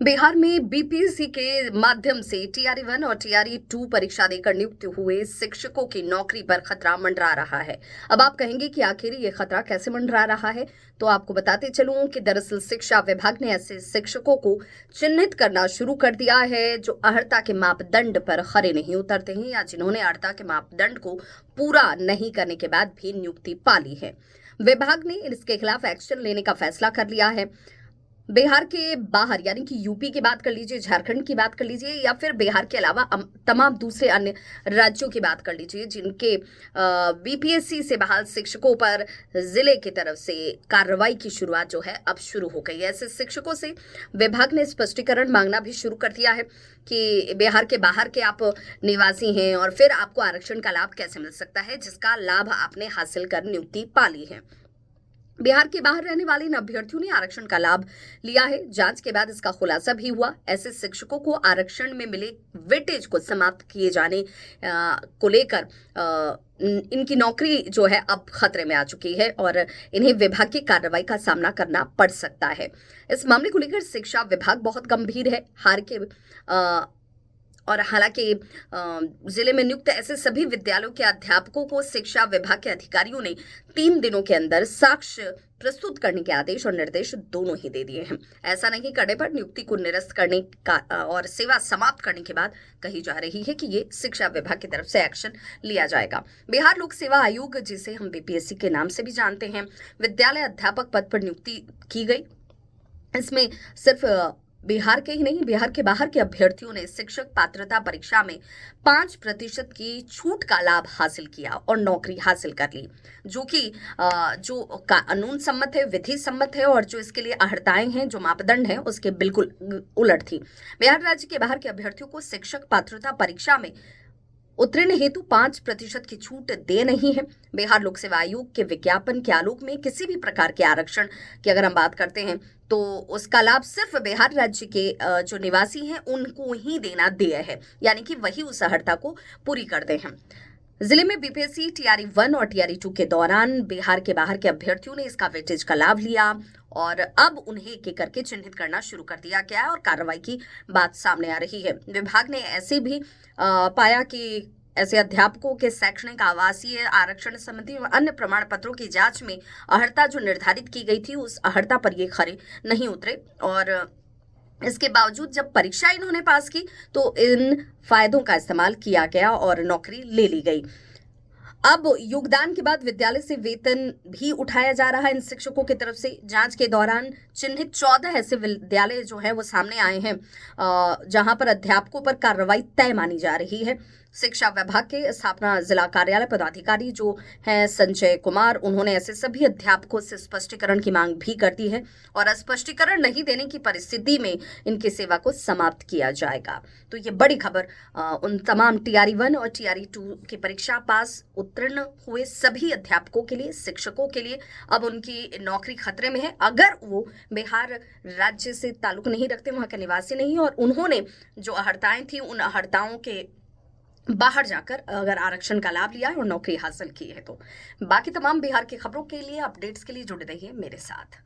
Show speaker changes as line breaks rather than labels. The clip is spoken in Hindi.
बिहार में बीपीएससी के माध्यम से टीआरई 1 और टीआरई 2 परीक्षा देकर नियुक्त हुए शिक्षकों की नौकरी पर खतरा मंडरा रहा है। अब आप कहेंगे कि आखिर ये खतरा कैसे मंडरा रहा है, तो आपको बताते चलूं कि दरअसल शिक्षा विभाग ने ऐसे शिक्षकों को चिन्हित करना शुरू कर दिया है जो अर्हता के मापदंड पर खरे नहीं उतरते हैं या जिन्होंने अर्हता के मापदंड को पूरा नहीं करने के बाद भी नियुक्ति पा ली है। विभाग ने इसके खिलाफ एक्शन लेने का फैसला कर लिया है। बिहार के बाहर यानी कि यूपी की बात कर लीजिए, झारखंड की बात कर लीजिए या फिर बिहार के अलावा तमाम दूसरे अन्य राज्यों की बात कर लीजिए जिनके बीपीएससी से बहाल शिक्षकों पर जिले की तरफ से कार्रवाई की शुरुआत जो है अब शुरू हो गई है। ऐसे शिक्षकों से विभाग ने स्पष्टीकरण मांगना भी शुरू कर दिया है कि बिहार के बाहर के आप निवासी हैं और फिर आपको आरक्षण का लाभ कैसे मिल सकता है जिसका लाभ आपने हासिल कर नियुक्ति पा ली है। बिहार के बाहर रहने वाले इन अभ्यर्थियों ने आरक्षण का लाभ लिया है। जांच के बाद इसका खुलासा भी हुआ। ऐसे शिक्षकों को आरक्षण में मिले वेटेज को समाप्त किए जाने को लेकर इनकी नौकरी जो है अब खतरे में आ चुकी है और इन्हें विभाग की कार्रवाई का सामना करना पड़ सकता है। इस मामले को लेकर शिक्षा विभाग बहुत गंभीर है। और हालांकि जिले में नियुक्त ऐसे सभी विद्यालयों के अध्यापकों को शिक्षा विभाग के अधिकारियों ने 3 दिनों के अंदर साक्ष्य प्रस्तुत करने के आदेश और निर्देश दोनों ही दे दिए हैं। ऐसा नहीं करने पर नियुक्ति को निरस्त करने का और सेवा समाप्त करने के बाद कही जा रही है कि ये शिक्षा विभाग की तरफ से एक्शन लिया जाएगा। बिहार लोक सेवा आयोग, जिसे हम बीपीएससी के नाम से भी जानते हैं, विद्यालय अध्यापक पद पर नियुक्ति की गई। इसमें सिर्फ बिहार के ही नहीं, बिहार के बाहर के अभ्यर्थियों ने शिक्षक पात्रता परीक्षा में 5% की छूट का लाभ हासिल किया और नौकरी हासिल कर ली, जो कि जो कानून सम्मत है, विधि सम्मत है और जो इसके लिए अर्हताएं हैं, जो मापदंड हैं, उसके बिल्कुल उलट थी। बिहार राज्य के बाहर के अभ्यर्थियों को शिक्षक पात्रता परीक्षा में उत्तीर्ण हेतु 5% की छूट दे नहीं है। बिहार लोक सेवा आयोग के विज्ञापन के आलोक में किसी भी प्रकार के आरक्षण की अगर हम बात करते हैं तो उसका लाभ सिर्फ बिहार राज्य के जो निवासी हैं उनको ही देना देय है, यानी कि वही उस अर्हता को पूरी करते हैं। जिले में बीपीएससी टीआरई 1 और टीआरई 2 के दौरान बिहार के बाहर के अभ्यर्थियों ने इसका वेटेज का लाभ लिया और अब उन्हें एक एक करके चिन्हित करना शुरू कर दिया गया है और कार्रवाई की बात सामने आ रही है। विभाग ने ऐसे भी पाया कि ऐसे अध्यापकों के शैक्षणिक, आवासीय, आरक्षण संबंधी अन्य प्रमाण पत्रों की जांच में अर्हता जो निर्धारित की गई थी उस अर्हता पर ये खरे नहीं उतरे और इसके बावजूद जब परीक्षा इन्होंने पास की तो इन फायदों का इस्तेमाल किया गया और नौकरी ले ली गई। अब योगदान के बाद विद्यालय से वेतन भी उठाया जा रहा है इन शिक्षकों की तरफ से। जांच के दौरान चिन्हित 14 ऐसे विद्यालय जो है वो सामने आए हैं जहां पर अध्यापकों पर कार्रवाई तय मानी जा रही है। शिक्षा विभाग के स्थापना जिला कार्यालय पदाधिकारी जो हैं संजय कुमार, उन्होंने ऐसे सभी अध्यापकों से स्पष्टीकरण की मांग भी कर दी है और स्पष्टीकरण नहीं देने की परिस्थिति में इनकी सेवा को समाप्त किया जाएगा। तो ये बड़ी खबर उन तमाम टीआरई 1 और टीआरई 2 की परीक्षा पास उत्तीर्ण हुए सभी अध्यापकों के लिए, शिक्षकों के लिए अब उनकी नौकरी खतरे में है अगर वो बिहार राज्य से ताल्लुक नहीं रखते, वहां के निवासी नहीं और उन्होंने जो अर्हताएं थी उन अर्हताओं के बाहर जाकर अगर आरक्षण का लाभ लिया है और नौकरी हासिल की है। तो बाकी तमाम बिहार की खबरों के लिए, अपडेट्स के लिए जुड़े रहिए मेरे साथ।